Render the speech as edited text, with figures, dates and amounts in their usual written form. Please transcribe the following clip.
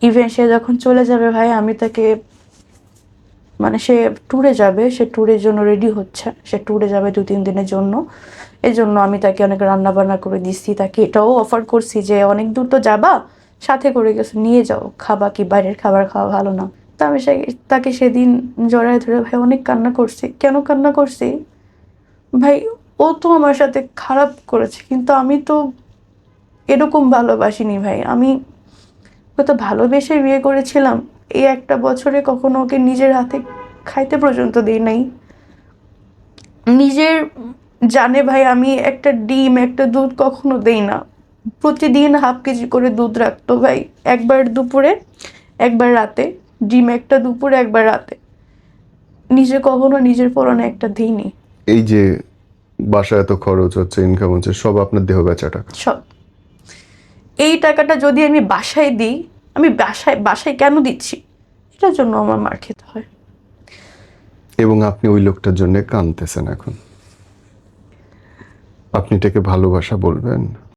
Even সে যখন চলে যাবে ভাই, আমি তাকে মানে সে ট্যুরে যাবে, সে ট্যুরের জন্য রেডি হচ্ছে, সে ট্যুরে যাবে 2-3 দিনের জন্য। এই জন্য আমি তাকে অনেক রান্না বান্না করে দিচ্ছি, তাকে এটাও অফার করছি যে অনেক দূর তো যাবা, সাথে করে গেছে নিয়ে যাও, খাবা কি বাইরের খাবার খাওয়া ভালো না। তা আমি তাকে সেদিন জড়ায় ধরে ভাই অনেক কান্না করছি। কেন কান্না করছি ভাই, ও তো আমার সাথে খারাপ করেছে, কিন্তু আমি তো এরকম ভালোবাসিনি ভাই। আমি ওকে তো ভালোবেসে বিয়ে করেছিলাম। এই একটা বছরে কখনো ওকে নিজের হাতে খাইতে পর্যন্ত দিই নাই। নিজের জানে ভাই আমি একটা ডিম একটা দুধ কখনো দেই না। প্রতিদিন হাফ কেজি করে দুধ রাখতো ভাই, একবার দুপুরে একবার রাতে। ডিম একটা দুপুরে একবার রাতে। নিজে কখনো নিজের পরনে একটা দিইনি। এই যে বাসায় এত খরচ হচ্ছে, ইনকাম হচ্ছে, সব আপনার দেহ বেচা টাকা। সব এই টাকাটা যদি আমি বাসায় দিই, আমি বাসায় বাসায় কেন দিচ্ছি, এটার জন্য আমার মার খেতে হয়। এবং আপনি ওই লোকটার জন্য কাঁদতেছেন এখন। আপনি এটাকে ভালোবাসা বলবেন?